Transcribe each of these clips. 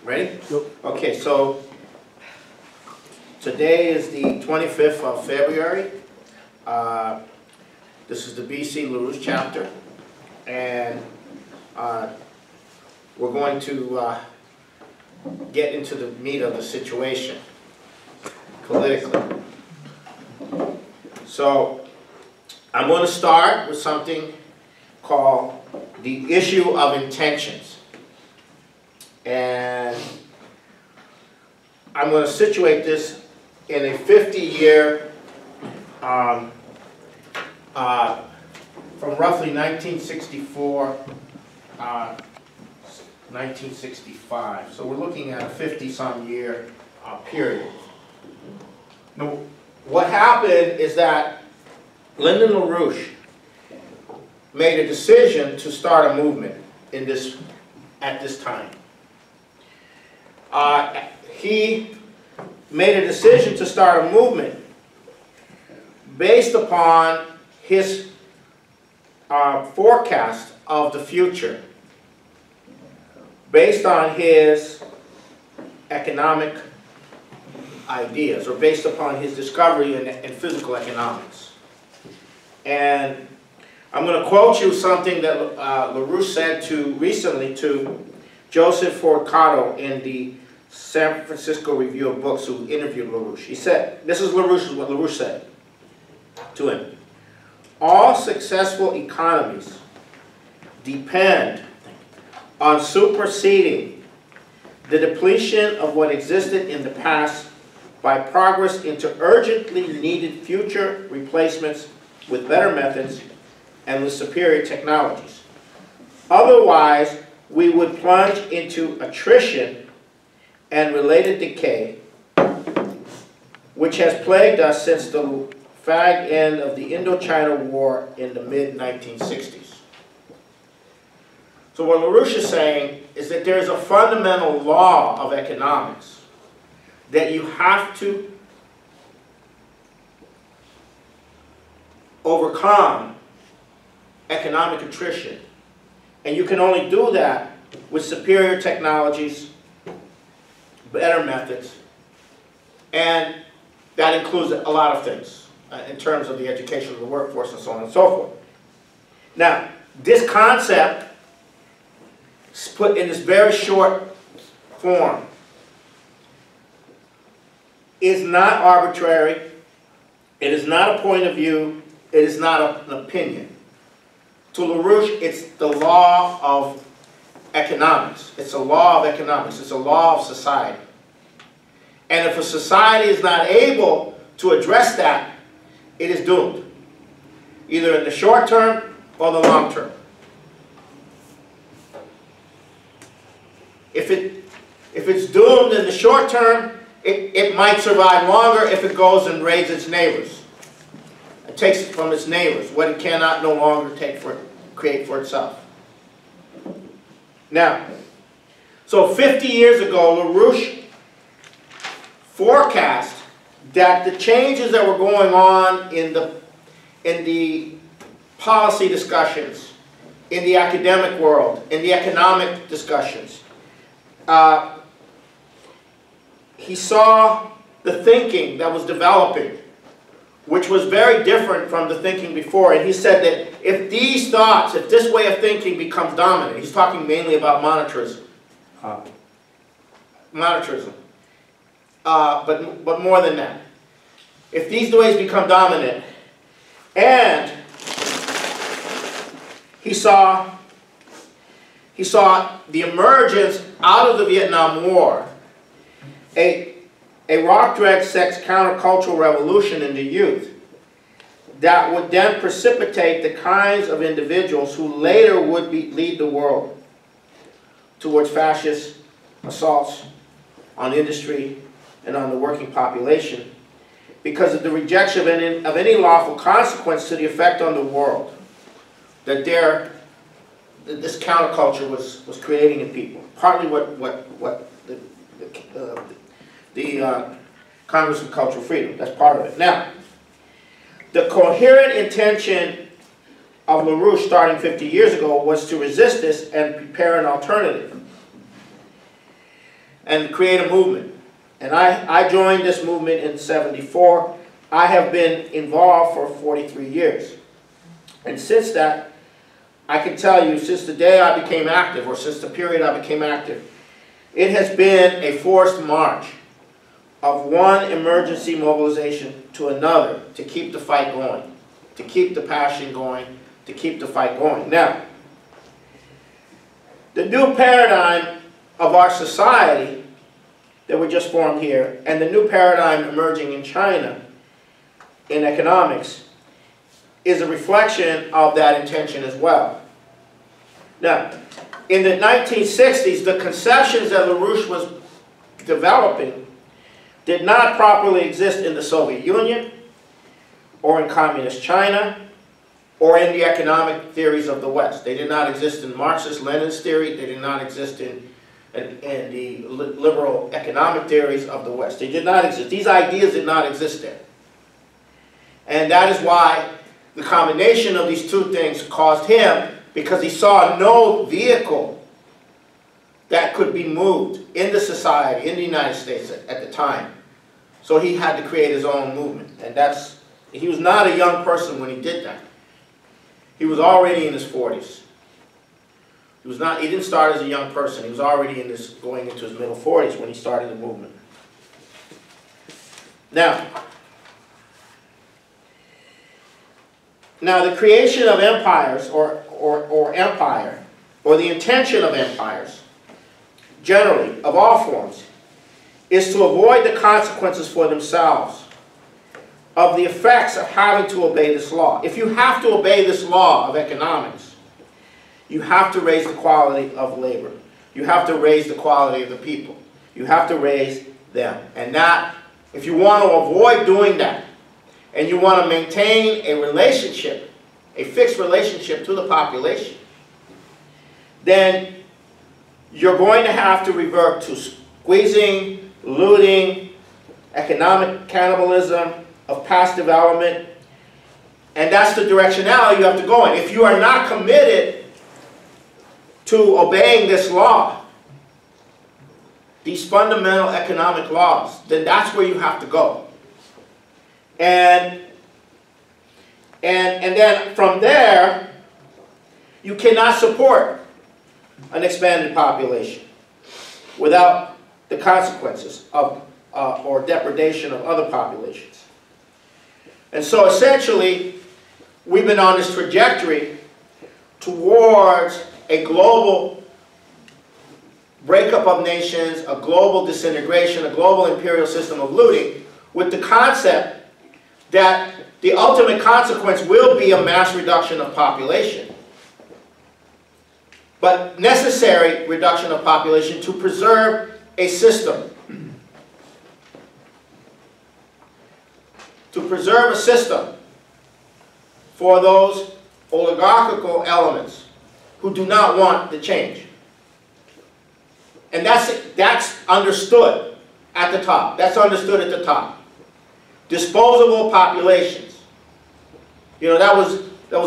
Ready? Yep. Okay, so today is the 25th of February. This is the B.C. Luce chapter, and we're going to get into the meat of the situation politically. So I'm going to start with something called the issue of intentions. And I'm going to situate this in a 50-year, from roughly 1964, 1965. So we're looking at a 50-some year period. Now, what happened is that Lyndon LaRouche made a decision to start a movement at this time. He made a decision to start a movement based upon his forecast of the future, based on his economic ideas, or based upon his discovery in physical economics. And I'm going to quote you something that LaRouche said recently to Joseph Forcato in the San Francisco Review of Books, who interviewed LaRouche. He said, this is what LaRouche said to him: all successful economies depend on superseding the depletion of what existed in the past by progress into urgently needed future replacements with better methods and with superior technologies. Otherwise, we would plunge into attrition and related decay, which has plagued us since the fag end of the Indochina War in the mid-1960s. So what LaRouche is saying is that there is a fundamental law of economics that you have to overcome economic attrition. And you can only do that with superior technologies, better methods, and that includes a lot of things in terms of the education of the workforce and so on and so forth. Now, this concept is put in this very short form is not arbitrary. It is not a point of view. It is not an opinion. To LaRouche, it's the law of economics. It's a law of economics. It's a law of society. And if a society is not able to address that, it is doomed, either in the short term or the long term. If it's doomed in the short term, it might survive longer if it goes and raids its neighbors. It takes it from its neighbors, what it cannot no longer create for itself. Now, so 50 years ago, LaRouche forecast that the changes that were going on in the policy discussions, in the academic world, in the economic discussions, he saw the thinking that was developing, which was very different from the thinking before. And he said that if these thoughts, if this way of thinking becomes dominant, he's talking mainly about monetarism. But more than that. If these ways become dominant, and he saw the emergence out of the Vietnam War, a rock drag sex countercultural revolution in the youth that would then precipitate the kinds of individuals who later would lead the world towards fascist assaults on industry and on the working population because of the rejection of any lawful consequence to the effect on the world that this counterculture was creating in people. Partly what the Congress of Cultural Freedom, that's part of it. Now, the coherent intention of LaRouche starting 50 years ago was to resist this and prepare an alternative. and create a movement. And I joined this movement in '74. I have been involved for 43 years. And since that, I can tell you, since the day I became active, or since the period I became active, it has been a forced march of one emergency mobilization to another to keep the fight going, to keep the passion going, to keep the fight going. Now, the new paradigm of our society that we just formed here, and the new paradigm emerging in China in economics, is a reflection of that intention as well. Now, in the 1960s, the conceptions that Luce was developing did not properly exist in the Soviet Union, or in communist China, or in the economic theories of the West. They did not exist in Marxist-Leninist theory. They did not exist in the liberal economic theories of the West. They did not exist. These ideas did not exist there. And that is why the combination of these two things caused him, because he saw no vehicle that could be moved in the society, in the United States at the time. So he had to create his own movement. And he was not a young person when he did that. He was already in his 40s. He didn't start as a young person. He was already going into his middle 40s when he started the movement. Now the creation of empires, or empire, or the intention of empires, generally, of all forms, is to avoid the consequences for themselves of the effects of having to obey this law. If you have to obey this law of economics, you have to raise the quality of labor. You have to raise the quality of the people. You have to raise them. And that, if you want to avoid doing that, and you want to maintain a relationship, a fixed relationship to the population, then you're going to have to revert to squeezing, looting, economic cannibalism of past development, and that's the directionality you have to go in. If you are not committed to obeying this law, these fundamental economic laws, then that's where you have to go. And then from there, you cannot support an expanded population without the consequences of or depredation of other populations. And so essentially, we've been on this trajectory towards a global breakup of nations, a global disintegration, a global imperial system of looting, with the concept that the ultimate consequence will be a mass reduction of population, but necessary reduction of population to preserve a system. To preserve a system for those oligarchical elements who do not want the change. And that's understood at the top. That's understood at the top. Disposable populations. You know, that was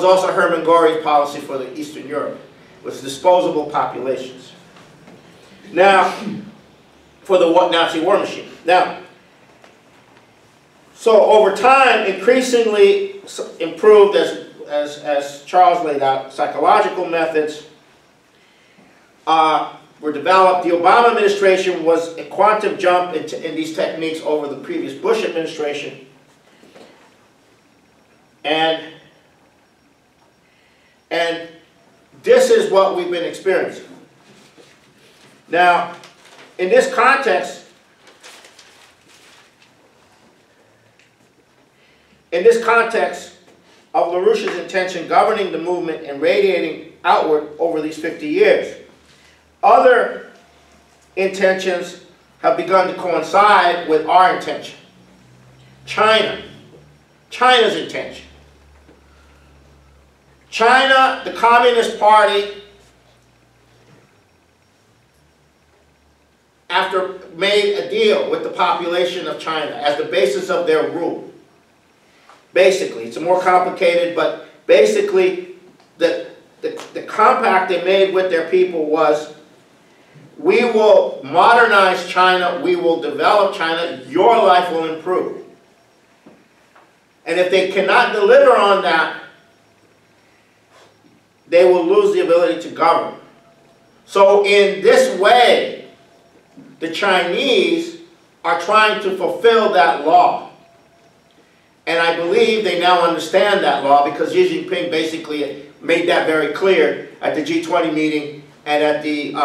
also Hermann Göring's policy for the Eastern Europe, was disposable populations. Now, for the Nazi war machine. Now, so over time, increasingly improved, as Charles laid out, psychological methods were developed. The Obama administration was a quantum jump in these techniques over the previous Bush administration. And this is what we've been experiencing. Now, in this context, of LaRouche's intention governing the movement and radiating outward over these 50 years, other intentions have begun to coincide with our intention. China's intention. China, the Communist Party, after made a deal with the population of China as the basis of their rule. Basically, it's more complicated, but basically the compact they made with their people was we will modernize China, we will develop China, your life will improve. And if they cannot deliver on that, they will lose the ability to govern. So in this way, the Chinese are trying to fulfill that law. And I believe they now understand that law because Xi Jinping basically made that very clear at the G20 meeting and at the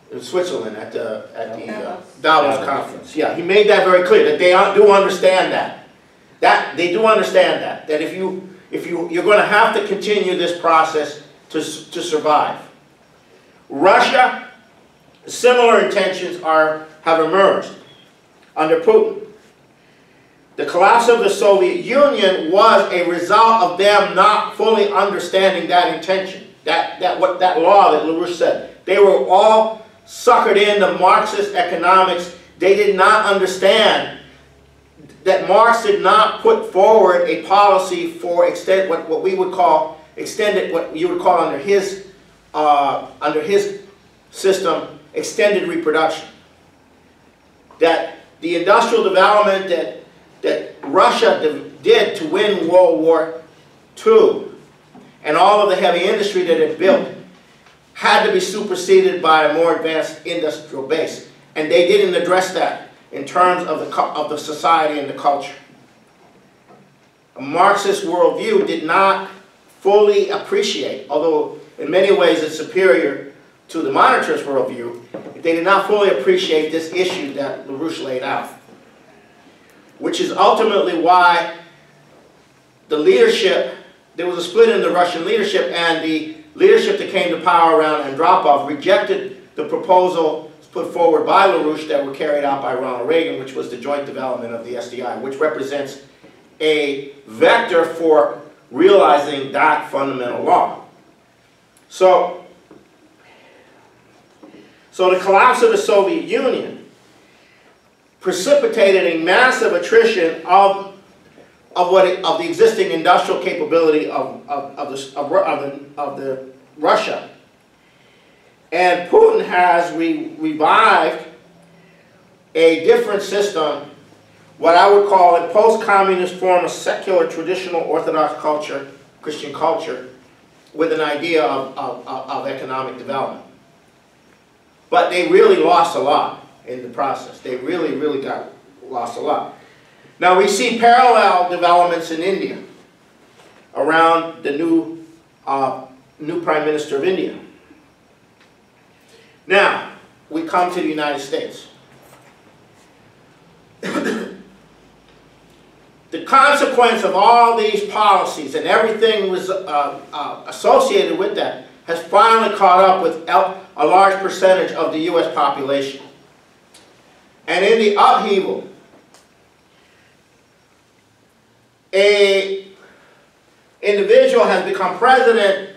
in Switzerland at the Davos conference. Yeah, he made that very clear that they do understand that. They do understand that if you're going to have to continue this process to survive. Russia, similar intentions have emerged under Putin. The collapse of the Soviet Union was a result of them not fully understanding that intention, that law that LaRouche said. They were all suckered into Marxist economics. They did not understand that Marx did not put forward a policy for what we would call extended, what you would call under his system, extended reproduction. That the industrial development that Russia did to win World War II and all of the heavy industry that it built had to be superseded by a more advanced industrial base. And they didn't address that in terms of the society and the culture. A Marxist worldview did not fully appreciate, although in many ways it's superior to the monetarist worldview, they did not fully appreciate this issue that LaRouche laid out. Which is ultimately why the leadership, there was a split in the Russian leadership, and the leadership that came to power around Andropov rejected the proposal put forward by LaRouche that were carried out by Ronald Reagan, which was the joint development of the SDI, which represents a vector for realizing that fundamental law. So the collapse of the Soviet Union precipitated a massive attrition of the existing industrial capability of Russia, and Putin has revived a different system, what I would call a post-communist form of secular traditional Orthodox culture, Christian culture, with an idea of economic development. But they really lost a lot in the process. They really lost a lot. Now we see parallel developments in India around the new Prime Minister of India. Now, we come to the United States. The consequence of all these policies and everything was associated with that has finally caught up with a large percentage of the U.S. population. And in the upheaval, an individual has become president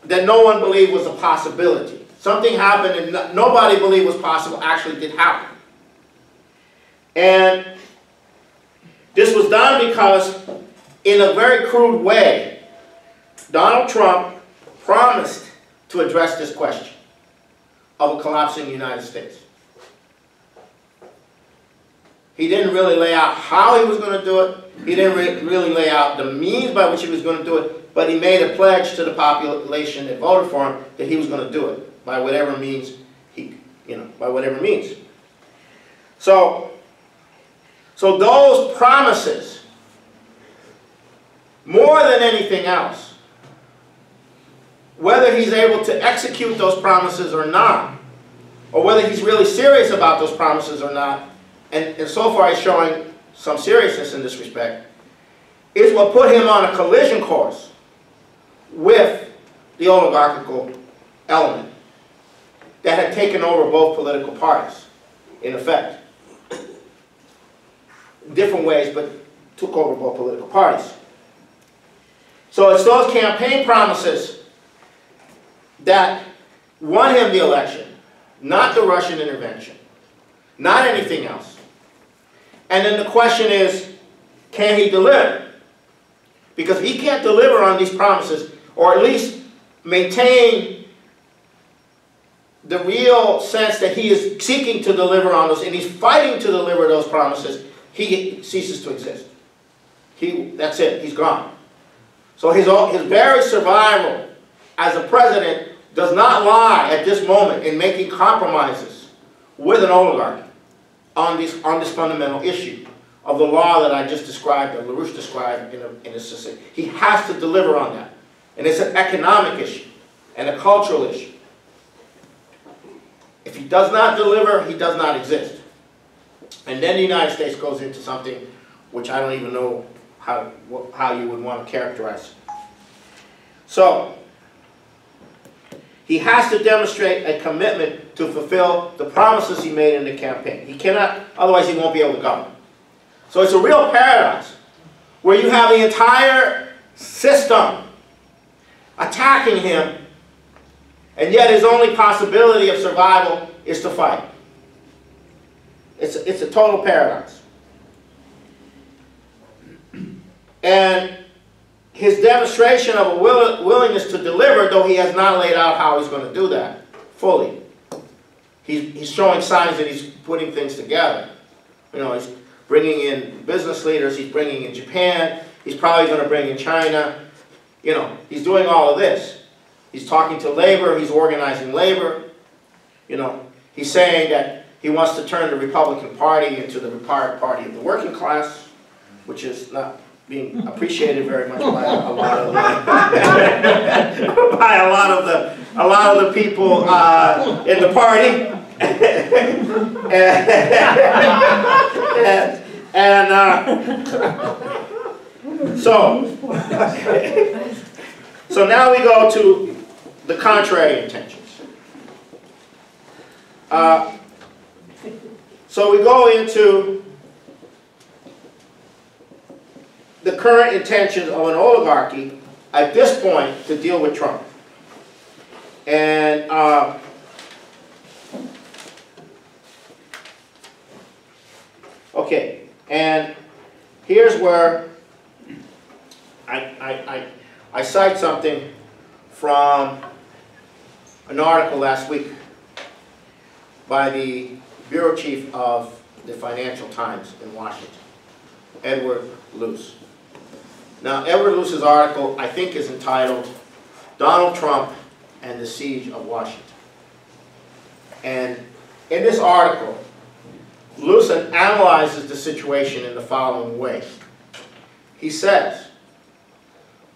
that no one believed was a possibility. Something happened and nobody believed was possible actually did happen. And this was done because, in a very crude way, Donald Trump promised to address this question of a collapsing United States. He didn't really lay out how he was going to do it. He didn't really lay out the means by which he was going to do it, but he made a pledge to the population that voted for him that he was going to do it by whatever means by whatever means. So those promises, more than anything else, whether he's able to execute those promises or not, or whether he's really serious about those promises or not, and so far he's showing some seriousness in this respect, is what put him on a collision course with the oligarchical element that had taken over both political parties, in effect. In different ways, but took over both political parties. So it's those campaign promises that won him the election, not the Russian intervention, not anything else. And then the question is, can he deliver? Because if he can't deliver on these promises, or at least maintain the real sense that he is seeking to deliver on those, and he's fighting to deliver those promises, he ceases to exist. That's it, he's gone. So his very survival as a president does not lie at this moment in making compromises with an oligarchy on this fundamental issue of the law that I just described, that LaRouche described in his succinct. He has to deliver on that. And it's an economic issue and a cultural issue. If he does not deliver, he does not exist. And then the United States goes into something which I don't even know how you would want to characterize. So, he has to demonstrate a commitment to fulfill the promises he made in the campaign. He cannot, otherwise he won't be able to govern. So it's a real paradox where you have the entire system attacking him, and yet his only possibility of survival is to fight. It's a total paradox. And his demonstration of a willingness to deliver, though he has not laid out how he's going to do that fully. He's showing signs that he's putting things together. You know, he's bringing in business leaders, he's bringing in Japan, he's probably going to bring in China. You know, he's doing all of this. He's talking to labor, he's organizing labor. You know, he's saying that he wants to turn the Republican Party into the party of the working class, which is not being appreciated very much by a lot of the, by a lot of the people in the party. So now we go to the contrary intentions. So we go into the current intentions of an oligarchy at this point to deal with Trump. And okay, and here's where I cite something from an article last week by the bureau chief of the Financial Times in Washington, Edward Luce. Now, Edward Luce's article, I think, is entitled Donald Trump and the Siege of Washington. And in this article, Luce analyzes the situation in the following way. He says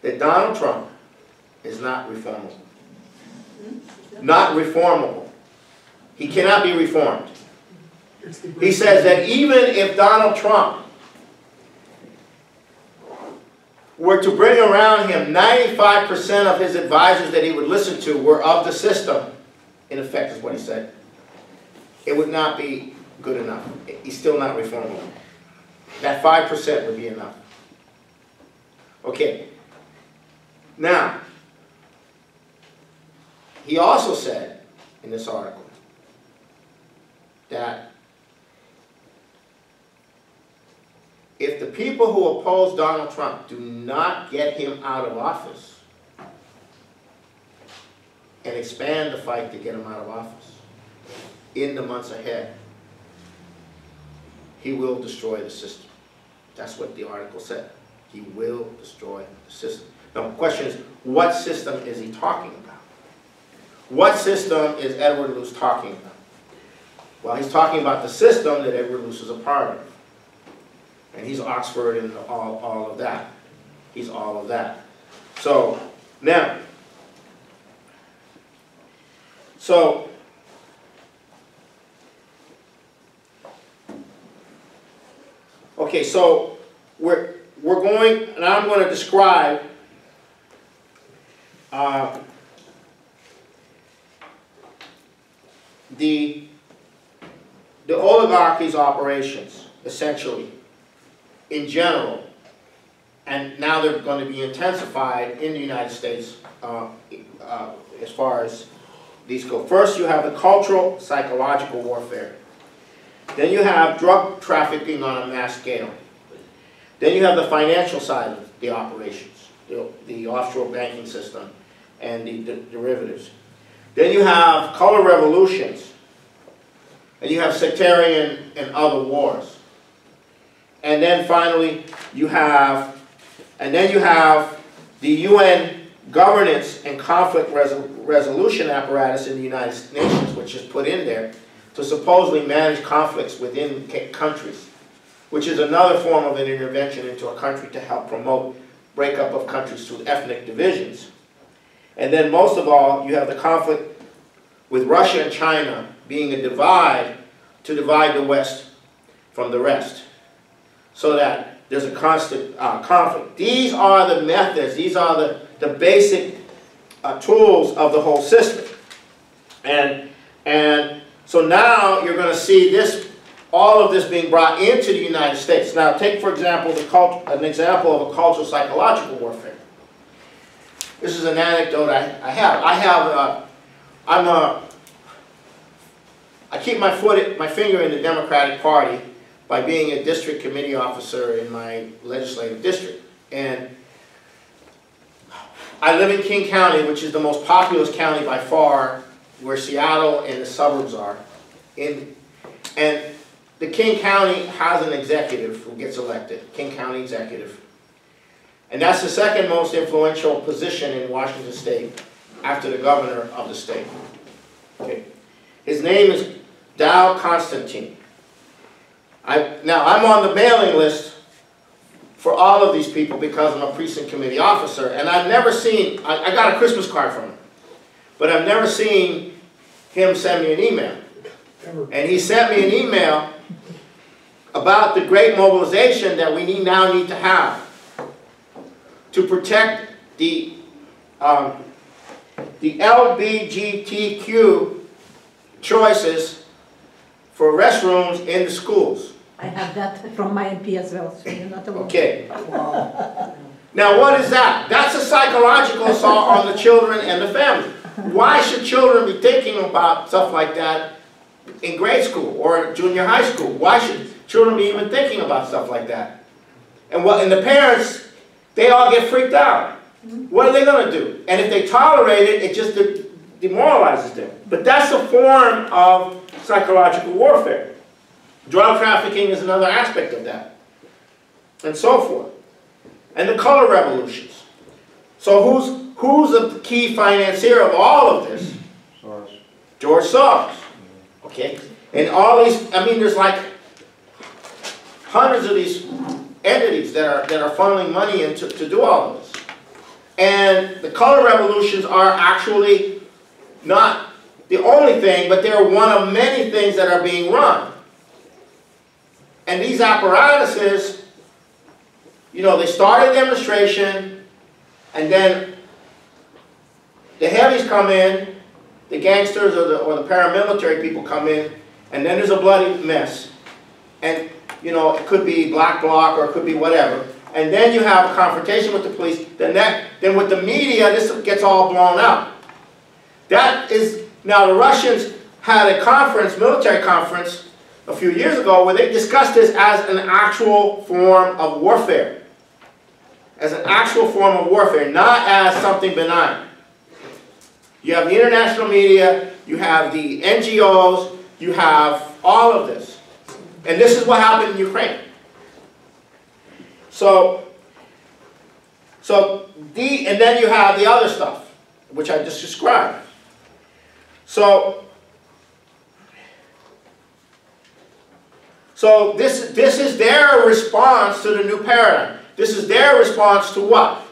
that Donald Trump is not reformable. Not reformable. He cannot be reformed. He says that even if Donald Trump were to bring around him 95% of his advisors that he would listen to were of the system, in effect is what he said, it would not be good enough. He's still not reformable. That 5% would be enough. Okay. Now, he also said in this article that if the people who oppose Donald Trump do not get him out of office and expand the fight to get him out of office in the months ahead, he will destroy the system. That's what the article said. He will destroy the system. Now the question is, what system is he talking about? What system is Edward Luce talking about? Well, he's talking about the system that Edward Luce is a part of. And he's Oxford and all of that. He's all of that. So, now, okay, so we're going, and I'm going to describe the oligarchy's operations, essentially, in general, and now they're going to be intensified in the United States as far as these go. First, you have the cultural, psychological warfare. Then you have drug trafficking on a mass scale. Then you have the financial side of the operations, the offshore banking system and the derivatives. Then you have color revolutions. And you have sectarian and other wars. And then finally, you have the UN governance and conflict resolution apparatus in the United Nations, which is put in there to supposedly manage conflicts within countries, which is another form of an intervention into a country to help promote breakup of countries through ethnic divisions. And then most of all, you have the conflict with Russia and China being a divide to divide the West from the rest, so that there's a constant conflict. These are the methods, these are the basic tools of the whole system. And so now you're going to see this, all of this being brought into the United States. Now take, for example, an example of a cultural psychological warfare. This is an anecdote I have. I keep my finger in the Democratic Party by being a district committee officer in my legislative district. And I live in King County, which is the most populous county by far, where Seattle and the suburbs are. And the King County has an executive who gets elected, King County executive. And that's the second most influential position in Washington State after the governor of the state. Okay. His name is Dow Constantine. Now, I'm on the mailing list for all of these people because I'm a precinct committee officer, and I've never seen, I got a Christmas card from him, but I've never seen him send me an email. And he sent me an email about the great mobilization that we now need to have to protect the LGBTQ choices for restrooms in the schools. I have that from my MP as well, so you're not alone. Okay. Wow. Now what is that? That's a psychological assault on the children and the family. Why should children be thinking about stuff like that in grade school or junior high school? Why should children be even thinking about stuff like that? And the parents, they all get freaked out. What are they going to do? And if they tolerate it, it just demoralizes them. But that's a form of psychological warfare. Drug trafficking is another aspect of that. And so forth. And the color revolutions. So who's the key financier of all of this? Soros. George Soros. Okay? And all these, I mean, there's like hundreds of these entities that are funneling money in to do all of this. And the color revolutions are actually not the only thing, but they're one of many things that are being run. And these apparatuses, you know, they start a demonstration, and then the heavies come in, the gangsters or the paramilitary people come in, and then there's a bloody mess. And, you know, it could be black bloc or it could be whatever. And then you have a confrontation with the police. Then with the media, this gets all blown out. That is, now the Russians had a conference, military conference, a few years ago where they discussed this as an actual form of warfare. As an actual form of warfare, not as something benign. You have the international media, you have the NGOs, you have all of this. And this is what happened in Ukraine. And then you have the other stuff, which I just described. So this is their response to the new paradigm. This is their response to what?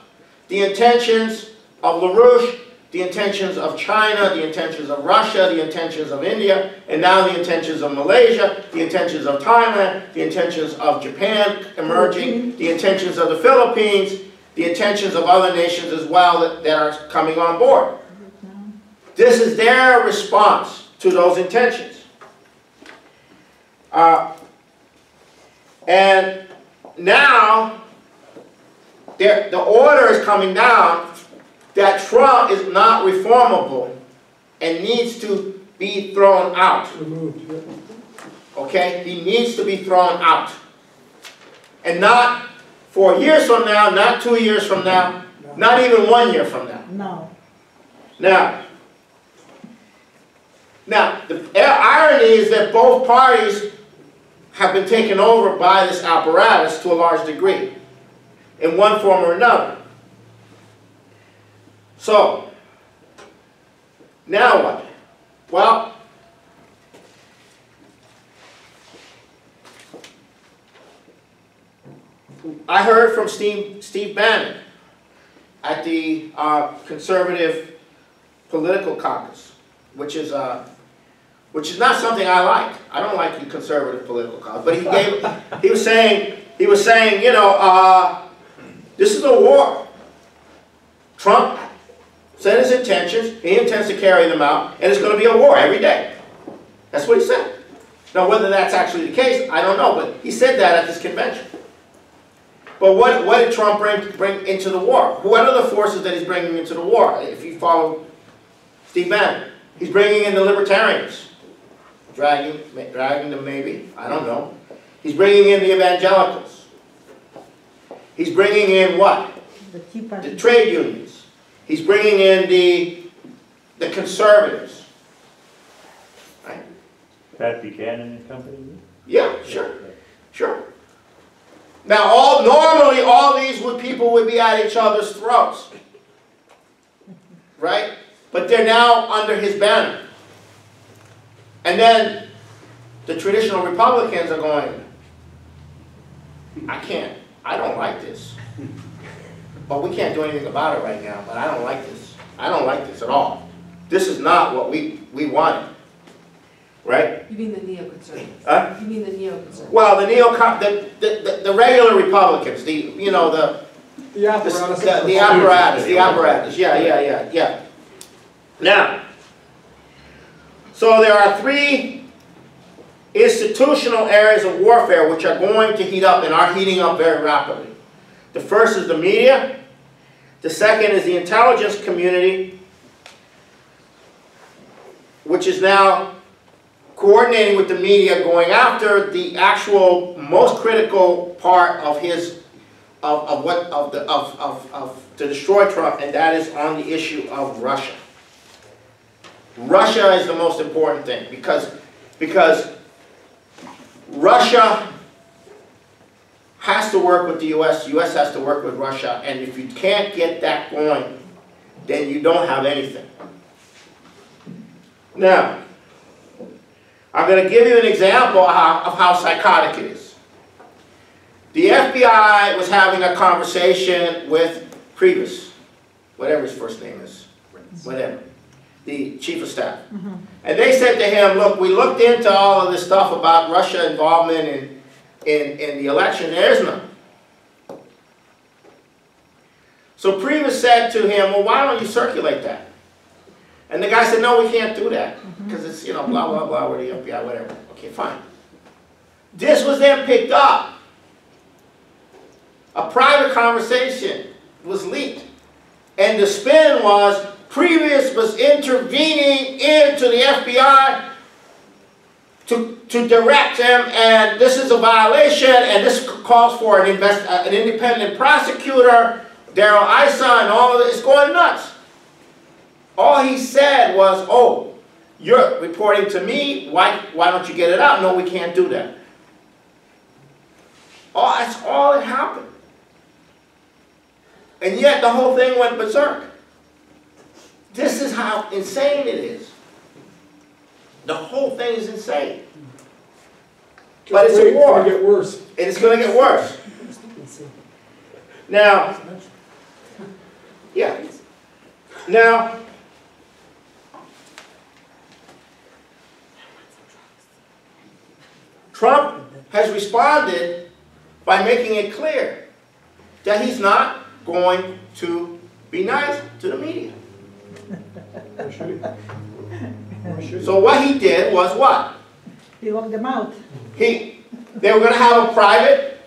The intentions of LaRouche, the intentions of China, the intentions of Russia, the intentions of India, and now the intentions of Malaysia, the intentions of Thailand, the intentions of Japan emerging, the intentions of the Philippines, the intentions of other nations as well that are coming on board. This is their response to those intentions. And now, the order is coming down that Trump is not reformable and needs to be thrown out. Okay? He needs to be thrown out. And not 4 years from now, not 2 years from now, not even 1 year from now. No. Now, Now, the irony is that both parties have been taken over by this apparatus to a large degree, in one form or another. So, now what? Well, I heard from Steve Bannon at the Conservative Political Caucus, which is not something I like. I don't like the Conservative Political Caucus, but he was saying, you know, this is a war. Trump said his intentions, he intends to carry them out, and it's going to be a war every day. That's what he said. Now, whether that's actually the case, I don't know, but he said that at this convention. But what did Trump bring into the war? What are the forces that he's bringing into the war? If you follow Steve Bannon, he's bringing in the libertarians, dragging them maybe, I don't know. He's bringing in the evangelicals. He's bringing in what? The trade unions. He's bringing in the conservatives. Right? Pat Buchanan and company? Yeah, sure. Sure. Now, normally all these people would be at each other's throats. Right? But they're now under his banner. And then the traditional Republicans are going, I don't like this. But we can't do anything about it right now, but I don't like this. I don't like this at all. This is not what we wanted. Right? You mean the neoconservatives? You mean the neoconservatives? Well, the regular Republicans, the apparatus. Yeah. Now, so there are three institutional areas of warfare which are going to heat up and are heating up very rapidly. The first is the media. The second is the intelligence community, which is now coordinating with the media, going after the actual most critical part of to destroy Trump, and that is on the issue of Russia. Russia is the most important thing because Russia has to work with the U.S., the U.S. has to work with Russia, and if you can't get that going, then you don't have anything. Now, I'm going to give you an example of how psychotic it is. The FBI was having a conversation with Priebus, whatever his first name is, whatever, the chief of staff. And they said to him, look, we looked into all of this stuff about Russia involvement in the election. There is none. So Priebus said to him, well, why don't you circulate that? And the guy said, no, we can't do that, because it's, you know, blah, blah, blah, with the FBI, whatever. Okay, fine. This was then picked up. A private conversation was leaked. And the spin was, Priebus was intervening into the FBI to direct them, and this is a violation, and this calls for an independent prosecutor, Daryl Issa, and all of it. It's going nuts. All he said was, oh, you're reporting to me, why don't you get it out? No, we can't do that. Oh, that's all that happened. And yet the whole thing went berserk. This is how insane it is. The whole thing is insane. But it's a war. It's going to get worse. And it's going to get worse. Now, yeah. Now, Trump has responded by making it clear that he's not going to be nice to the media. So what he did was what? He locked them out. They were going to have a private,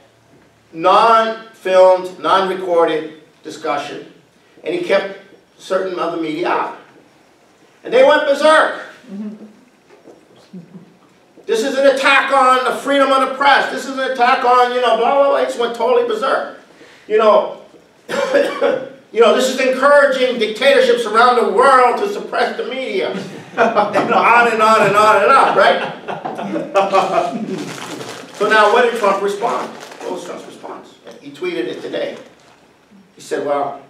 non-filmed, non-recorded discussion, and he kept certain other media out. And they went berserk. This is an attack on the freedom of the press. This is an attack on, you know, blah, blah, blah. It just went totally berserk. You know, this is encouraging dictatorships around the world to suppress the media. And on and on and on and on, right? So now what did Trump respond? What was Trump's response? He tweeted it today. He said, well,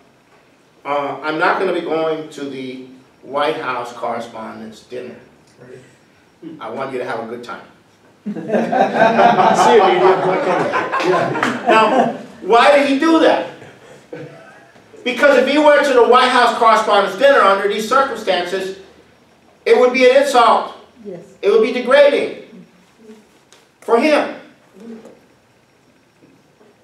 I'm not going to be going to the White House Correspondents' Dinner. I want you to have a good time. Now, why did he do that? Because if he went to the White House Correspondents' Dinner under these circumstances, it would be an insult. Yes. It would be degrading for him.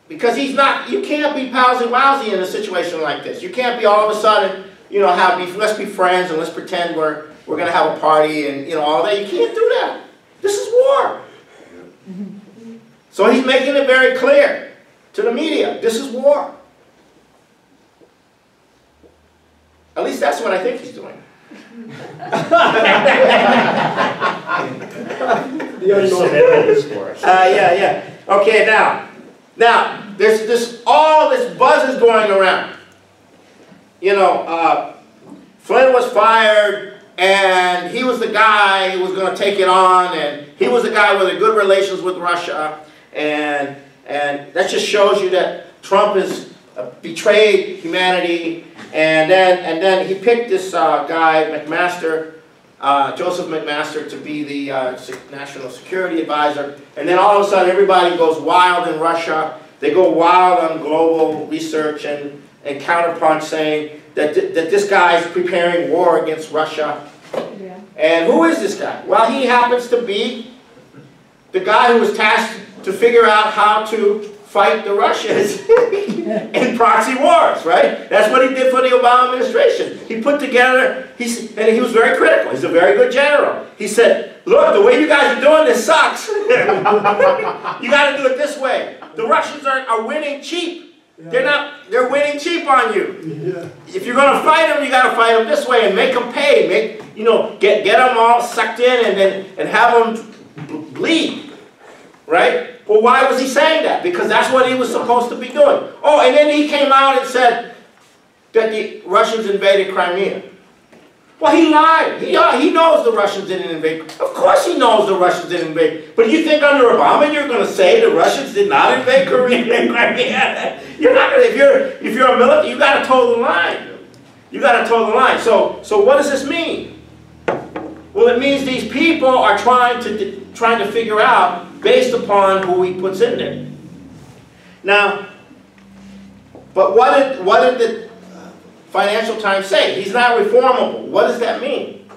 Because he's not, you can't be palsy-wowsy in a situation like this. You can't be all of a sudden, you know, let's be friends and let's pretend we're going to have a party and, you know, all that. You can't do that. This is war. So he's making it very clear to the media, this is war. At least that's what I think he's doing. Yeah. Okay, now there's all this buzz is going around. You know, Flynn was fired, and he was the guy who was going to take it on, and he was the guy with the good relations with Russia, and that just shows you that Trump has betrayed humanity. And then he picked this guy McMaster, Joseph McMaster, to be the national security advisor. And then all of a sudden everybody goes wild in Russia. They go wild on global research and counterpunch, saying that this guy is preparing war against Russia. Yeah. And who is this guy? Well, he happens to be the guy who was tasked to figure out how to fight the Russians in proxy wars, right? That's what he did for the Obama administration. He put together, and he was very critical. He's a very good general. He said, look, the way you guys are doing this sucks. You got to do it this way. The Russians are winning cheap. They're winning cheap on you. If you're going to fight them, you got to fight them this way and make them pay. Get them all sucked in and have them bleed, right? Well, why was he saying that? Because that's what he was supposed to be doing. Oh, and then he came out and said that the Russians invaded Crimea. Well, he lied. He knows the Russians didn't invade. Of course he knows the Russians didn't invade. But you think under Obama you're going to say the Russians did not invade Crimea? You're not going to. If you're a military, you got to toe the line. You got to toe the line. So what does this mean? Well, it means these people are trying to figure out based upon who he puts in there. Now, but what did the Financial Times say? He's not reformable. What does that mean?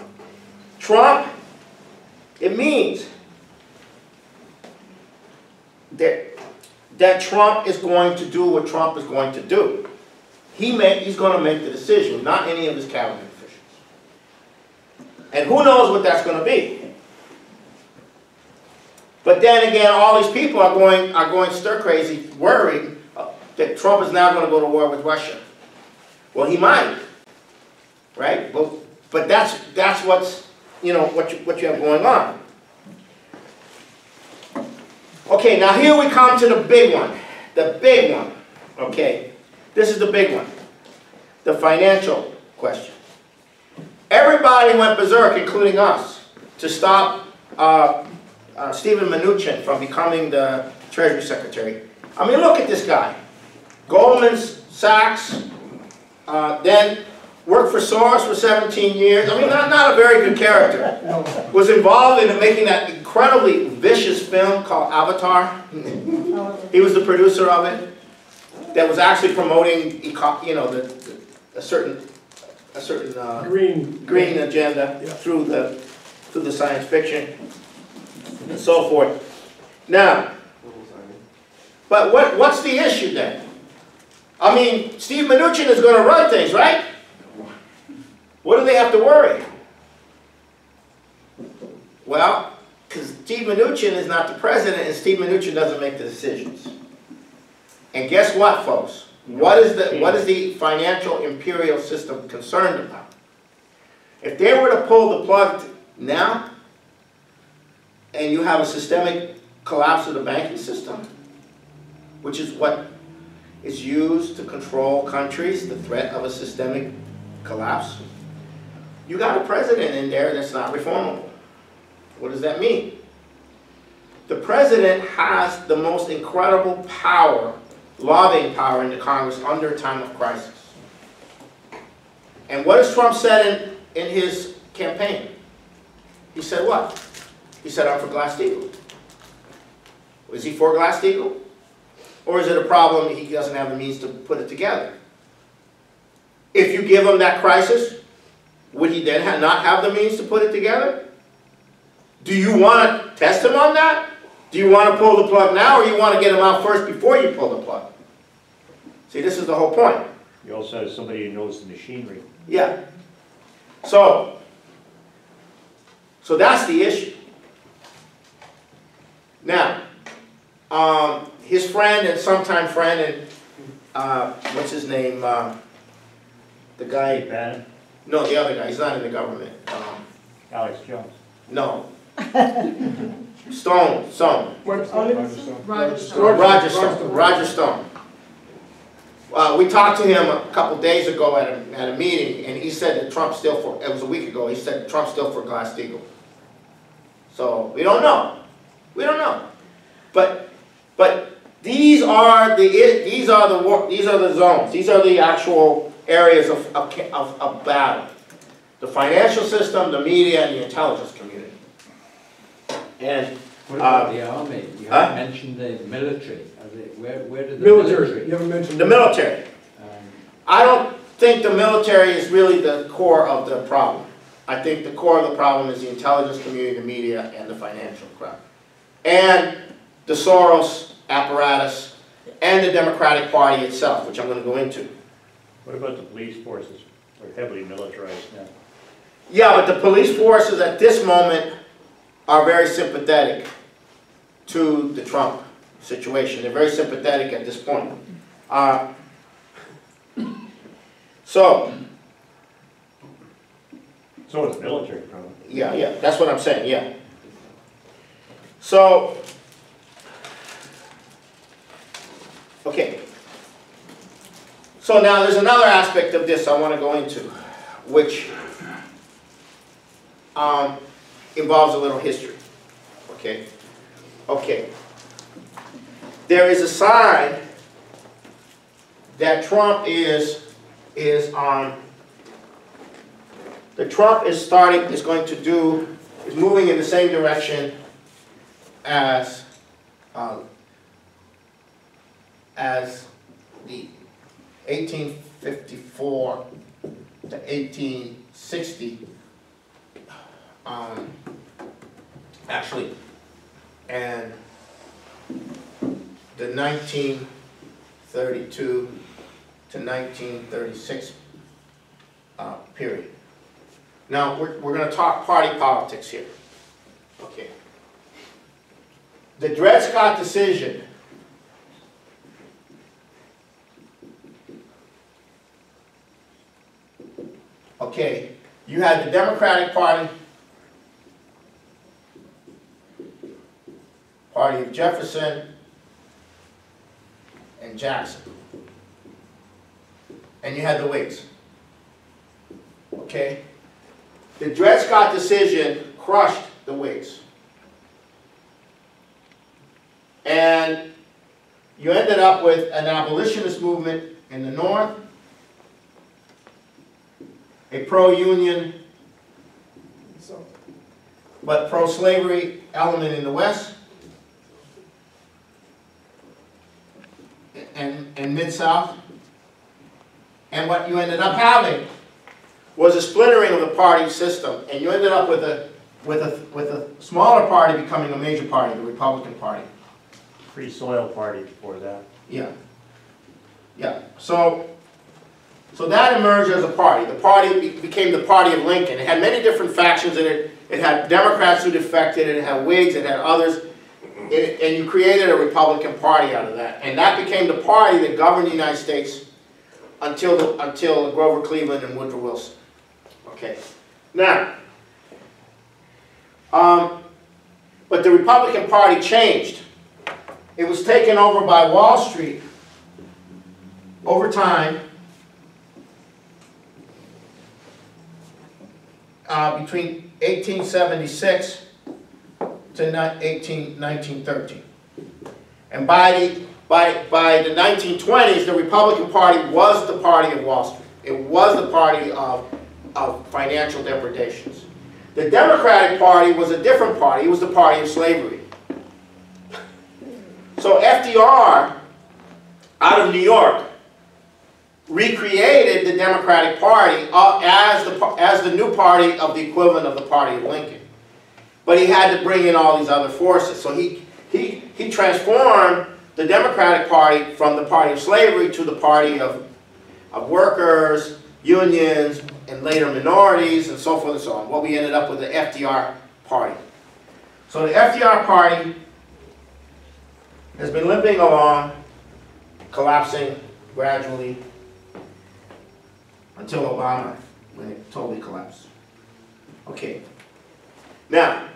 Trump, it means that Trump is going to do what Trump is going to do. He's going to make the decision, not any of his cabinet officials. And who knows what that's going to be. But then again, all these people are going stir crazy, worried that Trump is now going to go to war with Russia. Well, he might, right? But that's what's what you have going on. Okay, now here we come to the big one. The big one. Okay, this is the big one. The financial question. Everybody went berserk, including us, to stop Steven Mnuchin from becoming the Treasury Secretary. I mean, look at this guy. Goldman Sachs, then worked for Soros for 17 years. I mean, not a very good character. Was involved in making that incredibly vicious film called Avatar. He was the producer of it. That was actually promoting, a certain green agenda through the science fiction and so forth. Now, but what's the issue then? I mean, Steve Mnuchin is going to run things, right? What do they have to worry? Well, because Steve Mnuchin is not the president, and Steve Mnuchin doesn't make the decisions. And guess what, folks? What is the financial imperial system concerned about? If they were to pull the plug now, and you have a systemic collapse of the banking system, which is what is used to control countries, the threat of a systemic collapse, you got a president in there that's not reformable. What does that mean? The president has the most incredible power, lobbying power in the Congress under a time of crisis. And what has Trump said in his campaign? He said what? He said, I'm for Glass-Steagall. Is he for Glass-Steagall? Or is it a problem he doesn't have the means to put it together? If you give him that crisis, would he then not have the means to put it together? Do you want to test him on that? Do you want to pull the plug now, or you want to get him out first before you pull the plug? See, this is the whole point. You also have somebody who knows the machinery. Yeah. So that's the issue. Now, his friend and sometime friend, and what's his name? The guy. Bannon? No, the other guy. He's not in the government. Alex Jones. No. Stone. Roger Stone. We talked to him a couple days ago at a meeting, and he said that Trump's still for. It was a week ago. He said Trump's still for Glass-Steagall. So we don't know. We don't know. But these are the zones. These are the actual areas of battle. The financial system, the media, and the intelligence community. And what about the army? You haven't mentioned the military. Where did the military? You haven't mentioned the military. I don't think the military is really the core of the problem. I think the core of the problem is the intelligence community, the media, and the financial crowd. And the Soros apparatus, and the Democratic Party itself, which I'm going to go into. What about the police forces? They're heavily militarized now. Yeah, but the police forces at this moment are very sympathetic to the Trump situation. They're very sympathetic at this point. So it's a military problem. Yeah, that's what I'm saying, yeah. So, okay. So now there's another aspect of this I want to go into, which involves a little history. Okay? Okay. There is a sign that Trump is moving in the same direction as the 1854 to 1860, actually, and the 1932 to 1936 period. Now, we're going to talk party politics here. Okay. The Dred Scott decision okay, you had the Democratic Party, party of Jefferson and Jackson, and you had the Whigs. Okay? The Dred Scott decision crushed the Whigs. And you ended up with an abolitionist movement in the North, a pro-union but pro-slavery element in the West, and Mid-South. And what you ended up having was a splintering of the party system, and you ended up with a smaller party becoming a major party, the Republican Party. Free Soil Party before that. Yeah. Yeah. So that emerged as a party. The party became the party of Lincoln. It had many different factions in it. It had Democrats who defected, it had Whigs, it had others. And you created a Republican Party out of that. And that became the party that governed the United States until Grover Cleveland and Woodrow Wilson. Okay. Now, but the Republican Party changed. It was taken over by Wall Street over time. between 1876 to 1913. And by the 1920s, the Republican Party was the party of Wall Street. It was the party of financial depredations. The Democratic Party was a different party. It was the party of slavery. So FDR, out of New York, recreated the Democratic Party as the new party of the equivalent of the party of Lincoln. But he had to bring in all these other forces. So he transformed the Democratic Party from the party of slavery to the party of workers, unions, and later minorities, and so forth and so on. What we ended up with the FDR Party. So the FDR Party has been limping along, collapsing gradually, until Obama, when it totally collapsed. Okay. Now,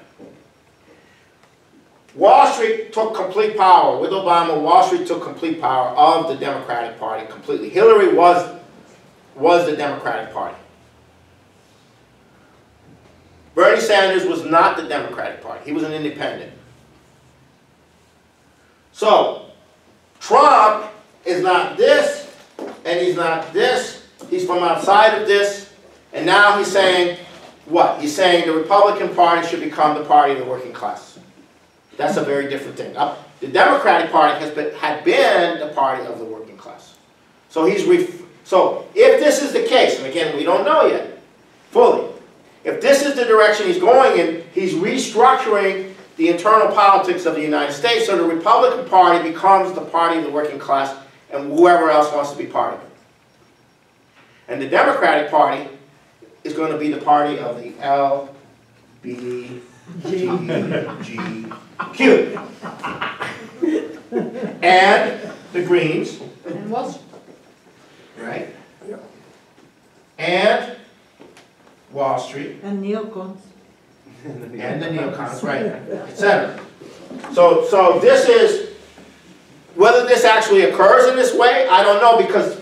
Wall Street took complete power. With Obama, Wall Street took complete power of the Democratic Party completely. Hillary was the Democratic Party. Bernie Sanders was not the Democratic Party. He was an independent. So, Trump is not this, and he's not this. He's from outside of this. And now he's saying, what? He's saying the Republican Party should become the party of the working class. That's a very different thing. The Democratic Party had been the party of the working class. So so if this is the case, and again, we don't know yet fully, if this is the direction he's going in, he's restructuring the internal politics of the United States so the Republican Party becomes the party of the working class and whoever else wants to be part of it. And the Democratic Party is going to be the party of the LBGQ. And the Greens. And Wall Street. Right? And Wall Street. And neocons. And the neocons, right, etc. So this is, whether this actually occurs in this way, I don't know, because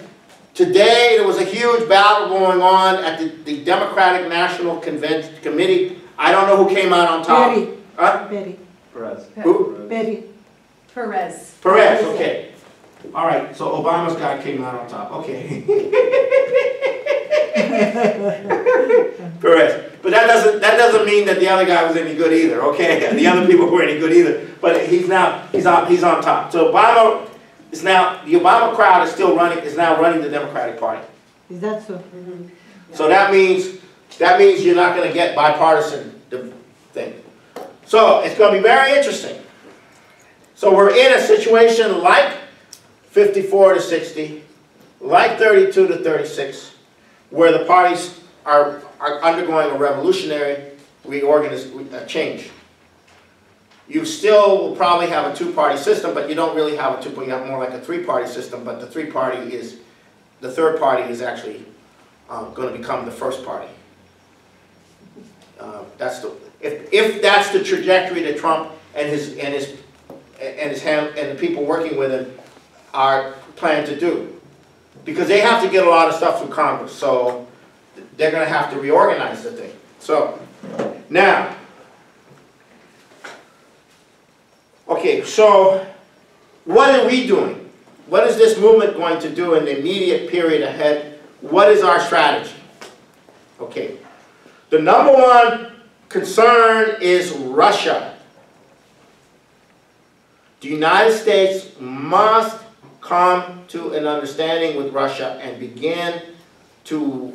today there was a huge battle going on at the Democratic National Committee. I don't know who came out on top. Perry. Huh? Perry. Perez. Who? Perry. Perez. Perez, okay. All right, so Obama's guy came out on top. Okay. Perez. But that doesn't mean that the other guy was any good either, okay? And the other people were any good either. But he's on top. So Obama is now, the Obama crowd is now running the Democratic Party. Is that so? Mm-hmm. So that means you're not going to get bipartisan thing. So it's going to be very interesting. So we're in a situation like 54 to 60, like 32 to 36, where the parties are undergoing a revolutionary change. You still will probably have a two-party system, but you don't really have a two-party. You have more like a three-party system. But the third party is actually going to become the first party. If that's the trajectory that Trump and the people working with him are planning to do, because they have to get a lot of stuff through Congress, so they're going to have to reorganize the thing. So now, okay, so what are we doing? What is this movement going to do in the immediate period ahead? What is our strategy? Okay, the number one concern is Russia. The United States must come to an understanding with Russia and begin to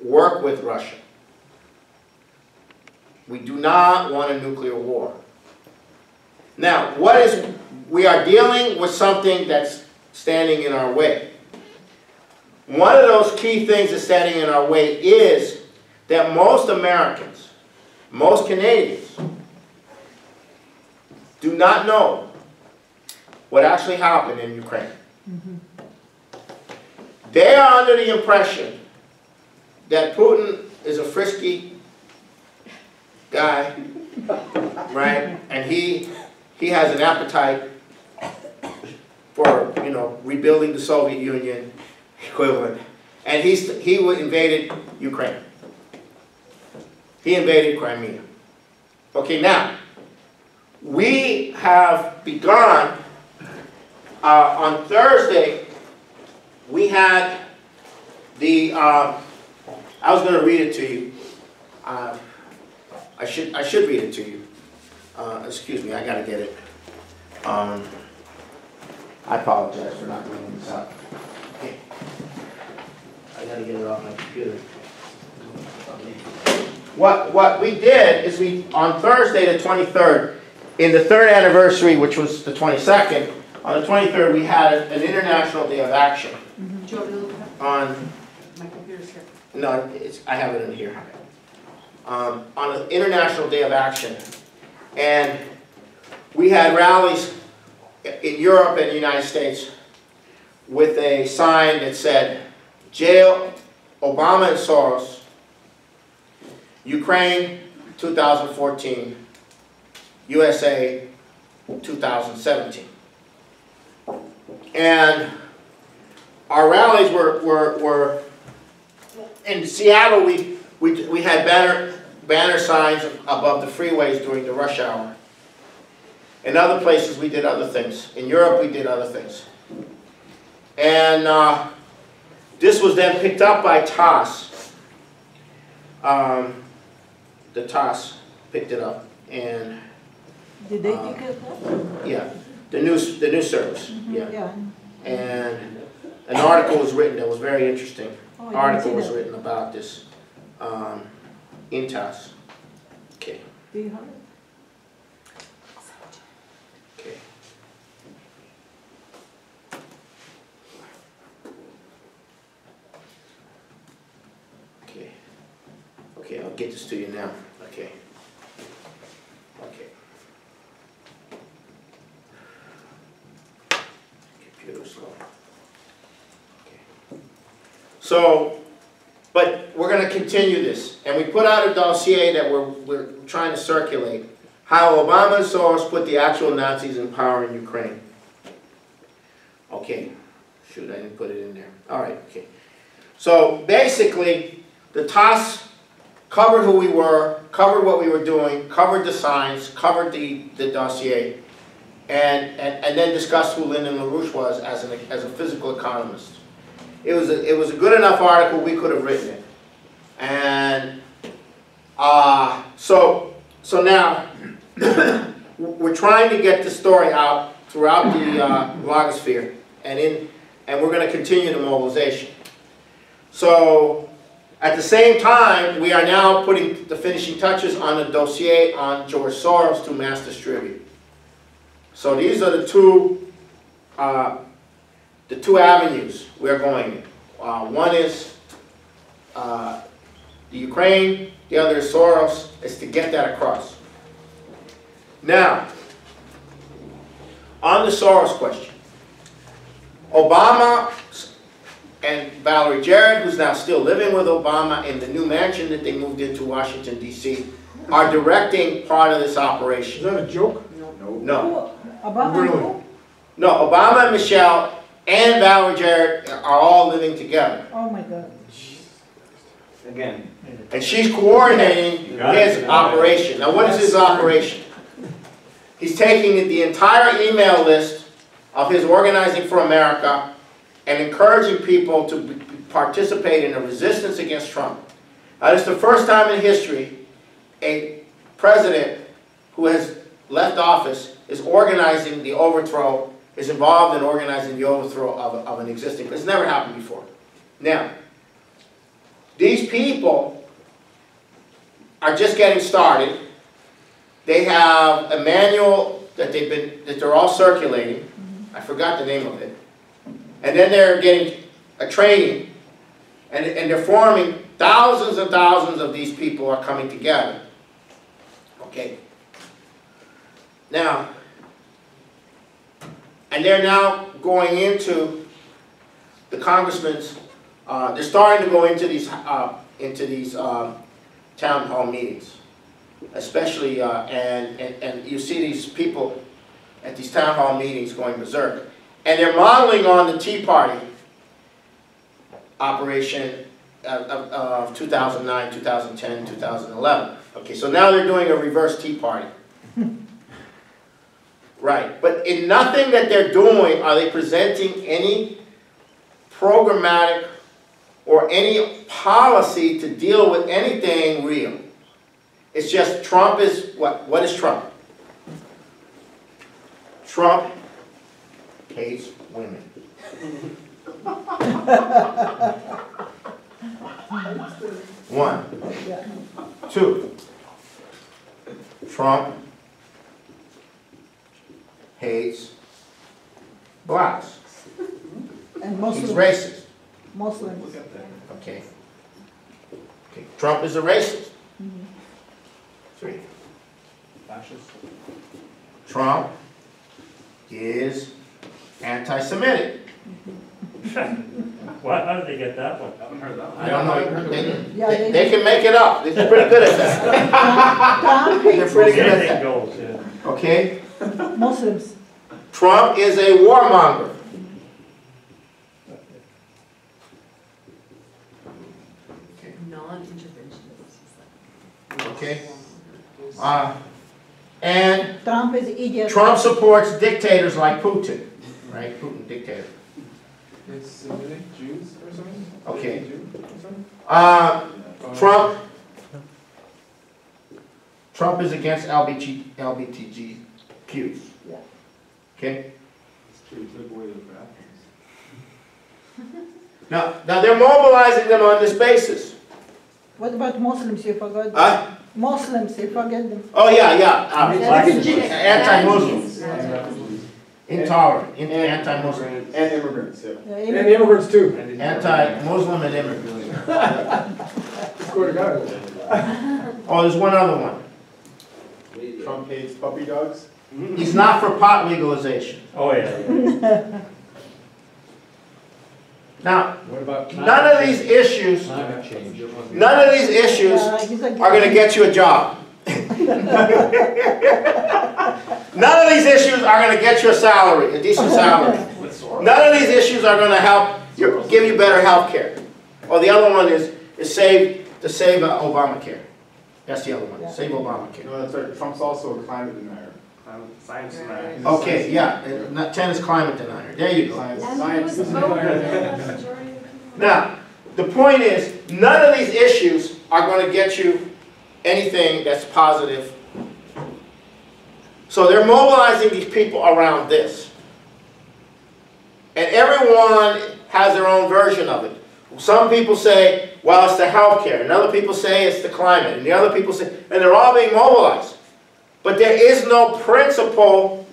work with Russia. We do not want a nuclear war. Now, we are dealing with something that's standing in our way. One of those key things that's standing in our way is that most Americans, most Canadians, do not know what actually happened in Ukraine. Mm-hmm. They are under the impression that Putin is a frisky guy, right? And he has an appetite for, rebuilding the Soviet Union equivalent. And he invaded Ukraine. He invaded Crimea. Okay, now, we have begun, on Thursday, we had the, I was going to read it to you. I should read it to you. Excuse me, I got to get it. I apologize for not reading this out. Okay. I got to get it off my computer. What we did is on Thursday the 23rd, in the third anniversary, which was the 22nd, on the 23rd we had an International Day of Action. Do you want me to look it up? On, My computer's here. no, I have it in here. On an International Day of Action. And we had rallies in Europe and the United States with a sign that said, "Jail Obama and Soros, Ukraine 2014, USA 2017. And our rallies were in Seattle. We had banner signs above the freeways during the rush hour. In other places we did other things. In Europe we did other things. And this was then picked up by TASS. The TASS picked it up, and Did they pick it up? yeah, the news service. Yeah, Yeah. and an article was written that was very interesting. Oh, I didn't Article see was that. written about this in TASS. Okay. Do you have it? Okay. Okay. Okay, I'll get this to you now. Okay. Okay. Computer's slow. Okay. So, but we're going to continue this, and we put out a dossier that we're trying to circulate. How Obama and Soros put the actual Nazis in power in Ukraine. Okay. Shoot, I didn't put it in there. All right, okay. So basically, the TASS covered who we were, covered what we were doing, covered the signs, covered the dossier, and then discussed who Lyndon LaRouche was as a physical economist. It was a good enough article, we could have written it. And so now, we're trying to get the story out throughout the blogosphere, and we're going to continue the mobilization. So, at the same time, we are now putting the finishing touches on the dossier on George Soros to mass distribute. So these are the two avenues we're going in. One is the Ukraine, the other is Soros, is to get that across. Now, on the Soros question, Obama and Valerie Jarrett, who's now still living with Obama in the new mansion that they moved into Washington, D.C., are directing part of this operation. Is that a joke? No. Obama? Really? No, Obama and Michelle and Valerie Jarrett are all living together. Oh my God. Again. And she's coordinating his operation. Now what is his operation? He's taking the entire email list of his Organizing for America and encouraging people to participate in a resistance against Trump. Now, this is the first time in history a president who has left office is organizing the overthrow, is involved in organizing the overthrow of an existing. It's never happened before. Now, these people are just getting started. They have a manual that they're all circulating. I forgot the name of it. And then they're getting a training, and they're forming thousands and thousands of these people are coming together. Okay. Now, and they're now going into the congressmen's. They're starting to go into these town hall meetings, especially and you see these people at these town hall meetings going berserk. And they're modeling on the Tea Party operation of 2009, 2010, 2011. Okay, so now they're doing a reverse Tea Party. Right, but in nothing that they're doing are they presenting any programmatic or any policy to deal with anything real. It's just Trump is, what is Trump? Trump hates women. One. Two. Trump hates blacks. And He's Muslims. racist. Muslims. Okay. Okay. Trump is a racist. Three. Fascist. Trump is anti-Semitic. What, how did they get that one? I haven't heard that one. I don't know. Yeah, They can make it up. They're pretty good at that. Trump They're hates pretty good at Anything that. goes, yeah. Okay. Muslims. Trump is a warmonger. Non-interventionist. Okay. And Trump is idiot. Trump supports dictators like Putin. Right? Putin, dictator. It's Semitic Jews or something? Okay. Jew or something? Trump is against LBGTQs. Yeah. Okay? It's true, took away the bathrooms. Now they're mobilizing them on this basis. What about Muslims? You forgot them. Huh? Muslims, you forget them. Oh yeah. Refugees. Anti-Muslim. Intolerant. Anti-Muslim. And immigrants, yeah. Yeah, And immigrants too. Anti-Muslim and immigrant. Swear to God. Oh, there's one other one. Trump hates puppy dogs. He's not for pot legalization. Oh, yeah. Now, What about none of these issues, climate change? none of these issues He's a are going to get you a job. None of these issues are going to get you a salary, a decent salary. None of these issues are going to help give you better health care. Or the other one is to save Obamacare. That's the other one. Yeah. Save Obamacare. No, that's right. Trump's also a climate denier. Science denier. Okay, yeah. Not 10 is climate denier. There you go. Science denier. Now, the point is, none of these issues are going to get you anything that's positive. So they're mobilizing these people around this. And everyone has their own version of it. Some people say, well, it's the health care. And other people say it's the climate. And the other people say, and they're all being mobilized. But there is no principle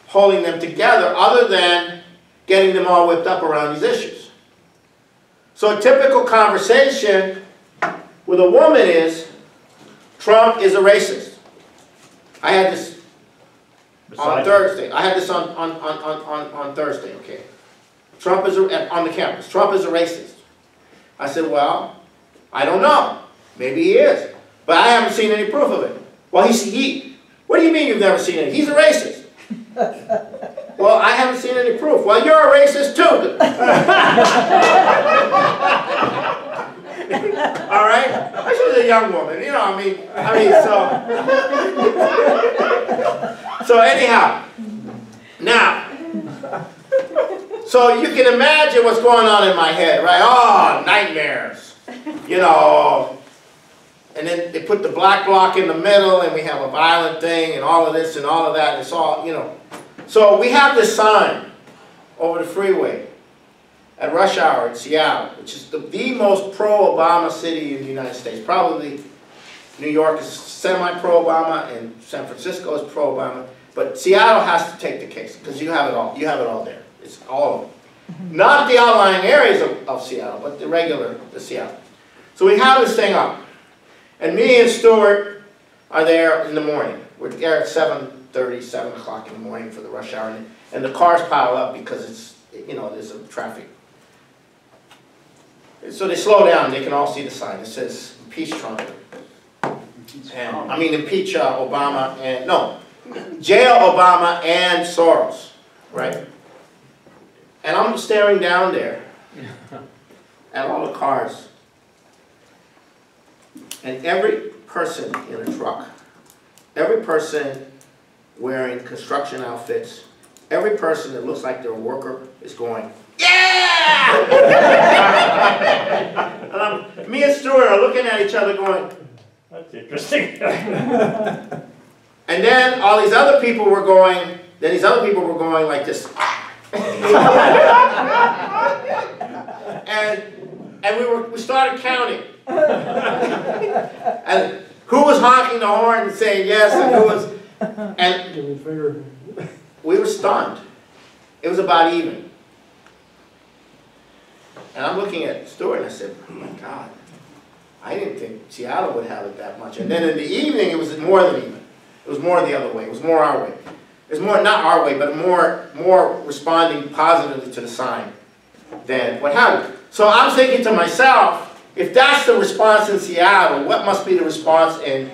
holding them together other than getting them all whipped up around these issues. So a typical conversation with a woman is, Trump is a racist. I had this on Thursday. I had this on Thursday, okay. Trump is on the campus. Trump is a racist. I said, well, I don't know. Maybe he is. But I haven't seen any proof of it. Well, what do you mean you've never seen it? He's a racist. Well, I haven't seen any proof. Well, you're a racist too. All right? She's a young woman, you know, so anyhow, now, so you can imagine what's going on in my head, right? Oh, nightmares, you know. And then they put the black bloc in the middle, and we have a violent thing, and all of this and all of that. It's all, you know. So we have this sign over the freeway at rush hour in Seattle, which is the most pro-Obama city in the United States. Probably New York is semi-pro-Obama, and San Francisco is pro-Obama. But Seattle has to take the case, because you have it all. You have it all there. It's all of them. Not the outlying areas of Seattle, but the Seattle. So we have this thing up. And me and Stuart are there in the morning. We're there at 7:30, 7 o'clock in the morning for the rush hour. And the cars pile up because it's, you know, there's some traffic. So they slow down. They can all see the sign. It says, impeach Trump. And, I mean, impeach Obama and, no, jail Obama and Soros, right? And I'm staring down there at all the cars And every person in a truck, every person wearing construction outfits, every person that looks like they're a worker is going, yeah! Me and Stuart are looking at each other going, That's interesting. and then all these other people were going, like this. and we started counting. And who was honking the horn and saying yes, and who was, and we were stunned. It was about even. And I'm looking at Stuart and I said, oh my God, I didn't think Seattle would have it that much. And then in the evening, it was more than even. It was more the other way. It was more our way. It was more, not our way, but more responding positively to the sign than what happened. So I'm thinking to myself, if that's the response in Seattle, what must be the response in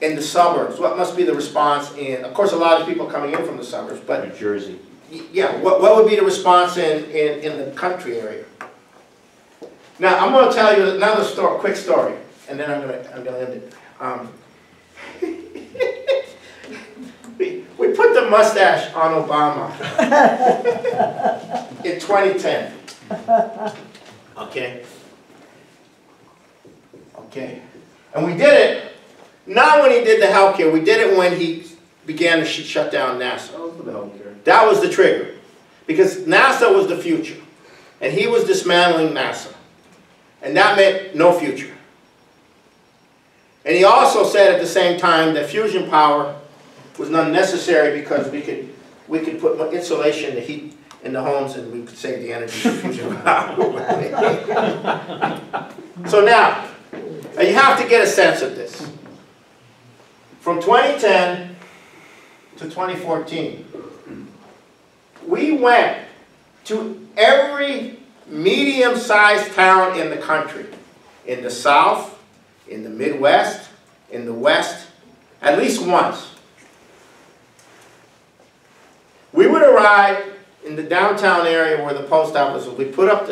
the suburbs? What must be the response in, of course, a lot of people coming in from the suburbs, but New Jersey. yeah, what would be the response in the country area? Now, I'm going to tell you another story, quick story, and then I'm going to end it. We put the mustache on Obama in 2010. Okay? Okay. And we did it, not when he did the healthcare, we did it when he began to shut down NASA. That was for the healthcare. That was the trigger. Because NASA was the future. And he was dismantling NASA. And that meant no future. And he also said at the same time that fusion power was not necessary because we could put insulation, the heat in the homes, and we could save the energy from fusion power. So now, you have to get a sense of this. From 2010 to 2014, we went to every medium-sized town in the country, in the South, in the Midwest, in the West, at least once. We would arrive in the downtown area where the post office was. We put up,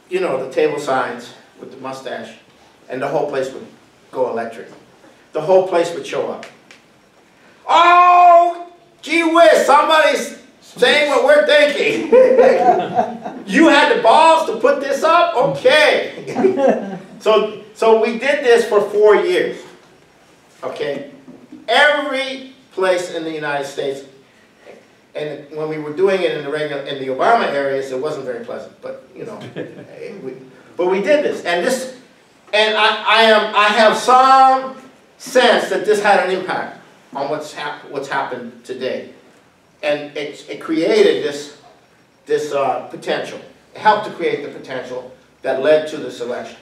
you know, the table signs with the mustache, and the whole place would go electric. The whole place would show up. Oh, gee whiz, somebody's saying what we're thinking. You had the balls to put this up? Okay. So we did this for 4 years. Okay? Every place in the United States, and when we were doing it in the Obama areas, it wasn't very pleasant, but you know, but we did this, and I have some sense that this had an impact on what's happened today. And it created this potential. It helped to create the potential that led to this election.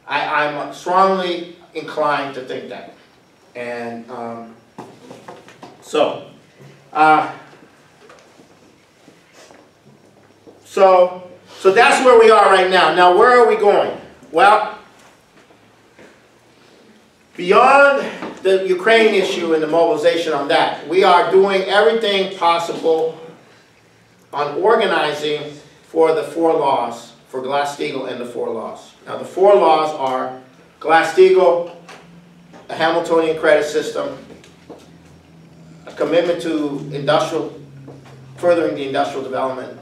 I'm strongly inclined to think that. And so that's where we are right now. Now, where are we going? Well, beyond the Ukraine issue and the mobilization on that, we are doing everything possible on organizing for the 4 laws, for Glass-Steagall and the 4 laws. Now the 4 laws are Glass-Steagall, a Hamiltonian credit system, a commitment to furthering the industrial development,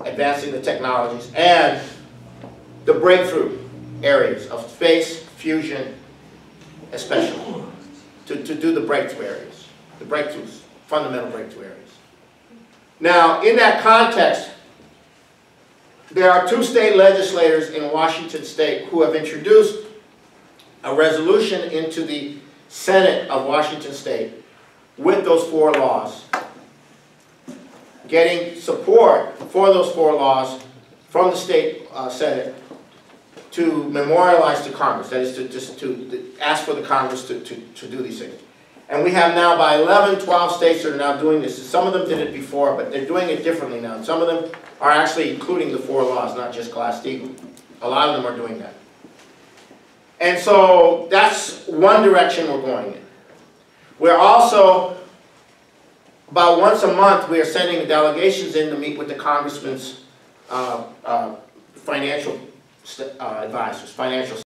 advancing the technologies, and the breakthrough areas of space, fusion, especially, to do the breakthrough areas, the breakthroughs, fundamental breakthrough areas. Now, in that context, there are 2 state legislators in Washington State who have introduced a resolution into the Senate of Washington State with those 4 laws, getting support for those 4 laws from the state Senate to memorialize to Congress, that is to ask for the Congress to do these things. And we have now by 11, 12 states that are now doing this. Some of them did it before, but they're doing it differently now. Some of them are actually including the 4 laws, not just Glass-Steagall. A lot of them are doing that. And so that's one direction we're going in. We're also, about once a month, we are sending delegations in to meet with the congressman's financial advisors, financial